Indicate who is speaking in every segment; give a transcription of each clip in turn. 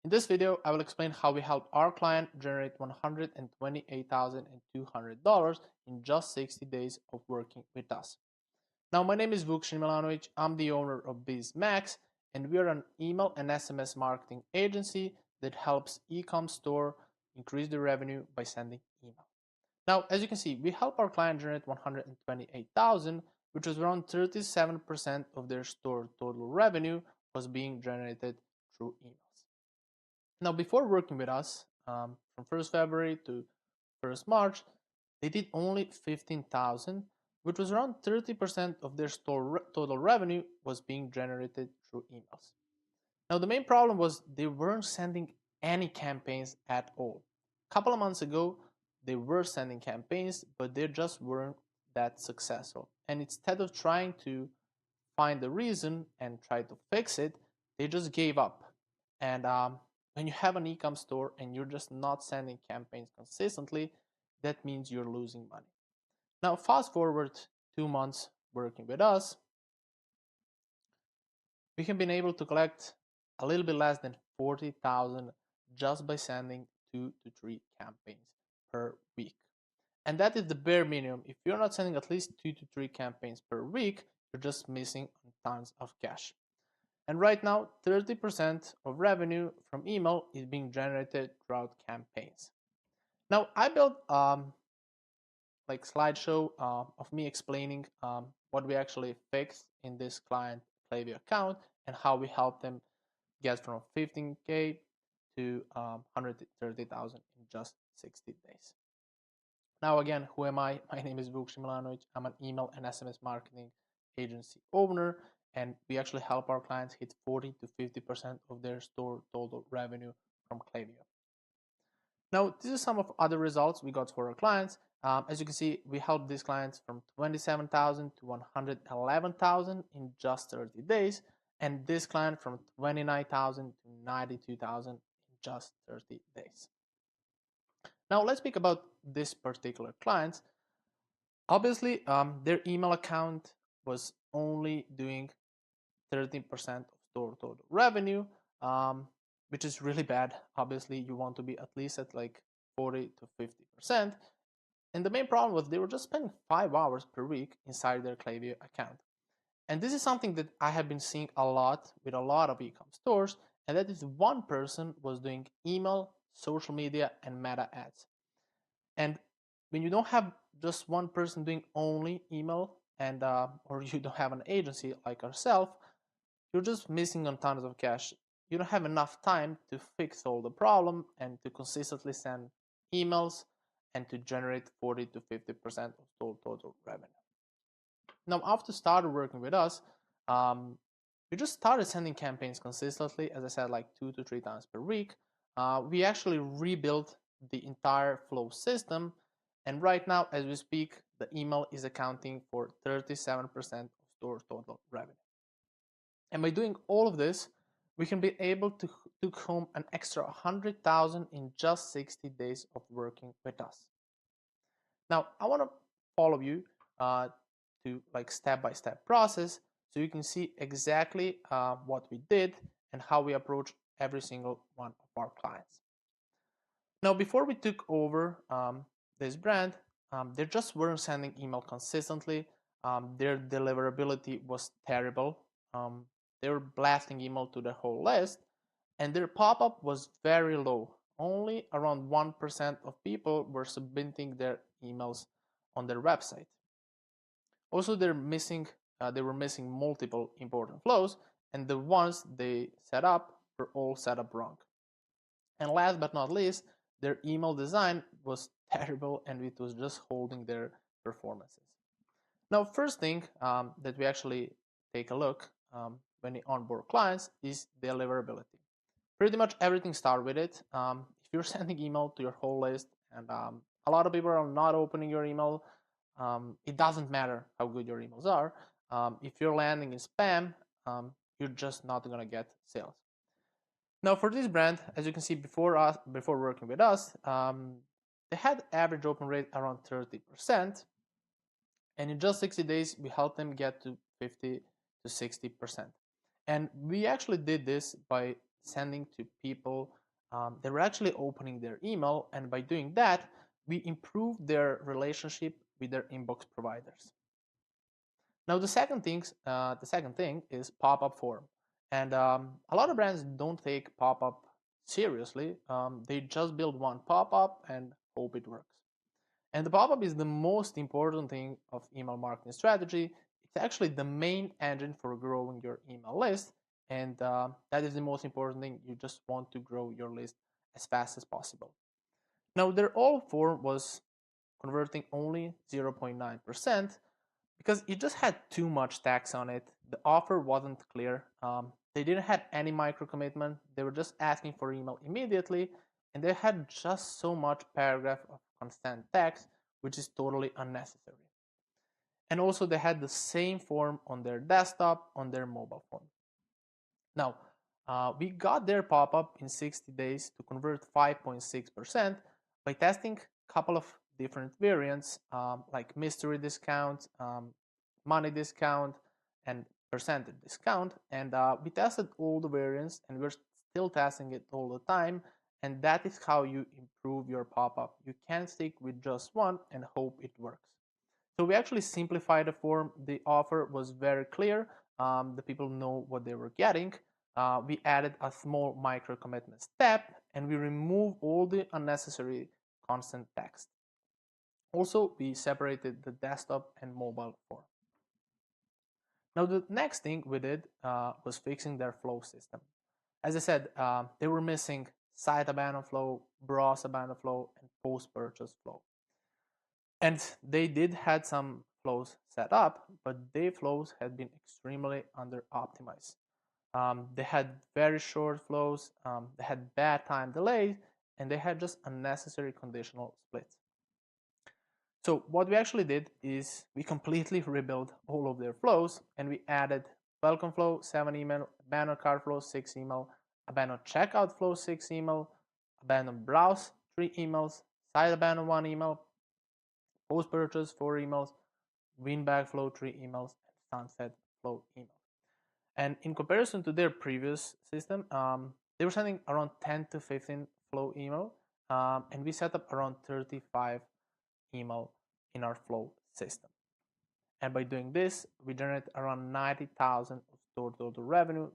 Speaker 1: In this video, I will explain how we help our client generate $128,200 in just 60 days of working with us. Now, my name is Vuksin Milanovic. I'm the owner of BizMax, and we are an email and SMS marketing agency that helps e-com store increase their revenue by sending email. Now, as you can see, we help our client generate 128,000, which was around 37% of their store total revenue was being generated through emails. Now, before working with us, from 1st February to 1st March, they did only 15,000, which was around 30% of their store total revenue was being generated through emails. Now, the main problem was they weren't sending any campaigns at all. A couple of months ago, they were sending campaigns, but they just weren't that successful. And instead of trying to find the reason and try to fix it, they just gave up. And when you have an e-com store and you're just not sending campaigns consistently, that means you're losing money. Now, fast forward 2 months working with us, we have been able to collect a little bit less than 40,000 just by sending 2 to 3 campaigns per week. And that is the bare minimum. If you're not sending at least 2 to 3 campaigns per week, you're just missing tons of cash. And right now, 30% of revenue from email is being generated throughout campaigns. Now, I built like slideshow of me explaining what we actually fixed in this client Klaviyo account and how we help them get from 15K to 130,000 in just 60 days. Now again, who am I? My name is Vuksin Milanovic. I'm an email and SMS marketing agency owner, and we actually help our clients hit 40 to 50% of their store total revenue from Klaviyo. Now, this is some of other results we got for our clients. As you can see, we helped these clients from 27,000 to 111,000 in just 30 days, and this client from 29,000 to 92,000 in just 30 days. Now, let's speak about this particular client. Obviously, their email account was only doing 13% of store total revenue, which is really bad. Obviously, you want to be at least at like 40 to 50%. And the main problem was they were just spending 5 hours per week inside their Klaviyo account. And this is something that I have been seeing a lot with a lot of e-com stores, and that is one person was doing email, social media, and meta ads. And when you don't have just one person doing only email and or you don't have an agency like ourselves, you're just missing on tons of cash. You don't have enough time to fix all the problem and to consistently send emails and to generate 40 to 50% of total revenue. Now, after started working with us, we just started sending campaigns consistently, as I said, like 2 to 3 times per week. We actually rebuilt the entire flow system, and right now, as we speak, the email is accounting for 37% of store total revenue. And by doing all of this, we can be able to take home an extra 100,000 in just 60 days of working with us. Now, I want to follow you to like step-by-step process so you can see exactly what we did and how we approach every single one of our clients. Now, before we took over this brand, they just weren't sending email consistently. Their deliverability was terrible. They were blasting email to the whole list, and their pop-up was very low. Only around 1% of people were submitting their emails on their website. Also, they were missing multiple important flows, and the ones they set up were all set up wrong. And last but not least, their email design was terrible, and it was just holding their performances. Now, first thing that we actually take a look when we onboard clients is deliverability. Pretty much everything starts with it. If you're sending email to your whole list and a lot of people are not opening your email, it doesn't matter how good your emails are. If you're landing in spam, you're just not going to get sales. Now, for this brand, as you can see before working with us, they had average open rate around 30%, and in just 60 days, we helped them get to 50 to 60%. And we actually did this by sending to people. They were actually opening their email, and by doing that, we improved their relationship with their inbox providers. Now, the second thing is pop-up form, and a lot of brands don't take pop-up seriously. They just build one pop-up and hope it works. And the pop-up is the most important thing of email marketing strategy. It's actually the main engine for growing your email list, and that is the most important thing. You just want to grow your list as fast as possible. Now, their old form was converting only 0.9%, because it just had too much tax on it. The offer wasn't clear. They didn't have any micro commitment. They were just asking for email immediately, and they had just so much paragraph of constant text, which is totally unnecessary. And also, they had the same form on their desktop, on their mobile phone. Now, we got their pop-up in 60 days to convert 5.6% by testing a couple of different variants, like mystery discount, money discount, and percentage discount. And we tested all the variants, and we're still testing it all the time. And that is how you improve your pop-up. You can't stick with just one and hope it works. So we actually simplified the form. The offer was very clear. The people know what they were getting. We added a small micro commitment step, and we removed all the unnecessary constant text. Also, we separated the desktop and mobile form. Now, the next thing we did was fixing their flow system. As I said, they were missing site abandon flow, browse abandon flow, and post-purchase flow. And they did had some flows set up, but their flows had been extremely under optimized. They had very short flows, they had bad time delays, and they had just unnecessary conditional splits. So what we actually did is we completely rebuilt all of their flows, and we added welcome flow 7 email, abandoned cart flow 6 email, abandoned checkout flow 6 email, abandoned browse 3 emails, site abandon 1 email, post purchase 4 emails, win back flow 3 emails, and sunset flow emails. And in comparison to their previous system, they were sending around 10 to 15 flow email, and we set up around 35 email in our flow system. And by doing this, we generate around 90,000 of total revenue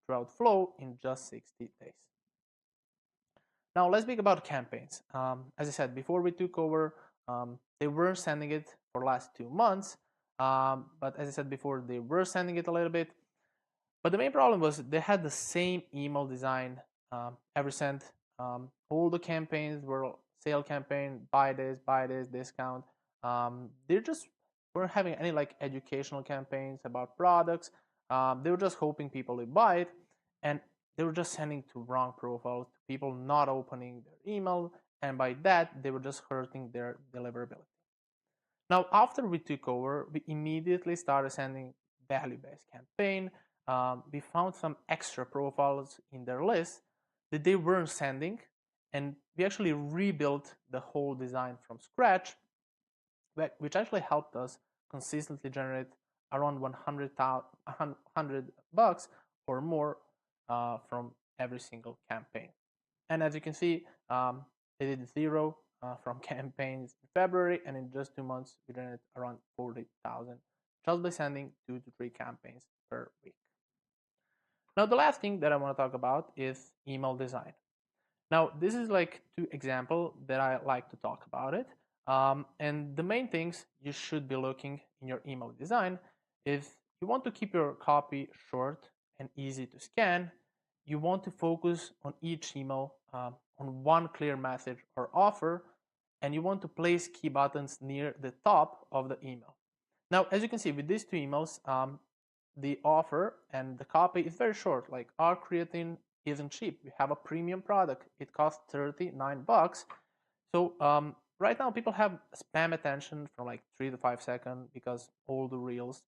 Speaker 1: throughout flow in just 60 days. Now let's speak about campaigns. As I said, before we took over, they were sending it for the last 2 months. But as I said before, they were sending it a little bit. But the main problem was they had the same email design every cent. All the campaigns were sale campaign, buy this, discount. They just weren't having any like educational campaigns about products. They were just hoping people would buy it, and they were just sending to wrong profiles, to people not opening their email, and by that they were just hurting their deliverability. Now, after we took over, we immediately started sending value-based campaign. We found some extra profiles in their list that they weren't sending, and we actually rebuilt the whole design from scratch, which actually helped us consistently generate around 100 bucks or more from every single campaign. And as you can see, they did zero from campaigns in February, and in just 2 months, we generated around 40,000 just by sending 2 to 3 campaigns per week. Now, the last thing that I want to talk about is email design. Now, this is like 2 examples that I like to talk about it. And the main things you should be looking in your email design is you want to keep your copy short and easy to scan. You want to focus on each email on one clear message or offer, and you want to place key buttons near the top of the email. Now, as you can see with these 2 emails, the offer and the copy is very short. Like, our creatine isn't cheap. We have a premium product. It costs 39 bucks. So right now people have spam attention from like 3 to 5 seconds because all the reels.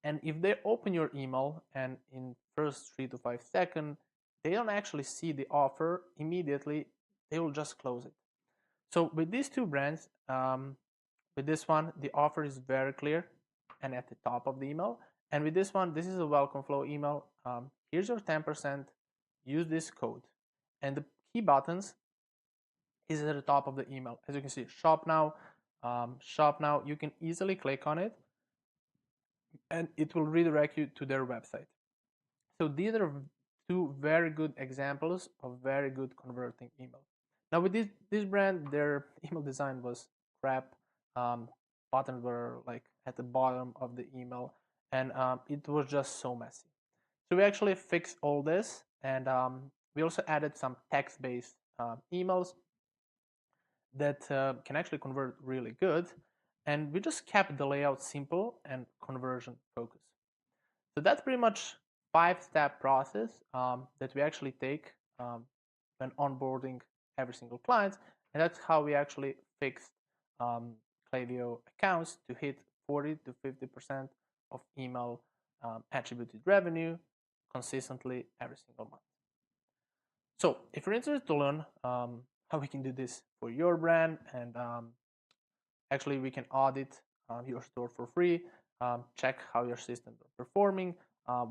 Speaker 1: And if they open your email and in first 3 to 5 seconds, they don't actually see the offer immediately, they will just close it. So with these 2 brands, with this one, the offer is very clear and at the top of the email. And with this one, this is a welcome flow email. Here's your 10%. use this code. And the key buttons is at the top of the email. As you can see, shop now, shop now. You can easily click on it and it will redirect you to their website. So these are two very good examples of very good converting email. Now with this brand, their email design was crap. Buttons were like at the bottom of the email, and it was just so messy. So we actually fixed all this, and we also added some text-based emails that can actually convert really good. And we just kept the layout simple and conversion focused. So that's pretty much 5-step process that we actually take when onboarding every single client, and that's how we actually fixed um, Klaviyo accounts to hit 40 to 50% of email attributed revenue consistently every single month. So if you're interested to learn how we can do this for your brand, and actually we can audit your store for free, check how your systems are performing,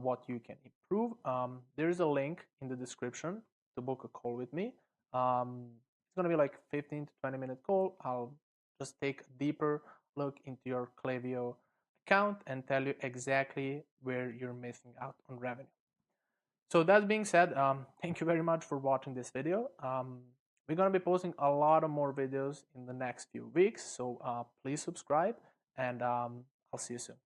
Speaker 1: what you can improve. There is a link in the description to book a call with me. It's going to be like 15 to 20 minute call. I'll just take a deeper look into your Klaviyo account and tell you exactly where you're missing out on revenue. So that being said, thank you very much for watching this video. We're going to be posting a lot of more videos in the next few weeks, so please subscribe, and I'll see you soon.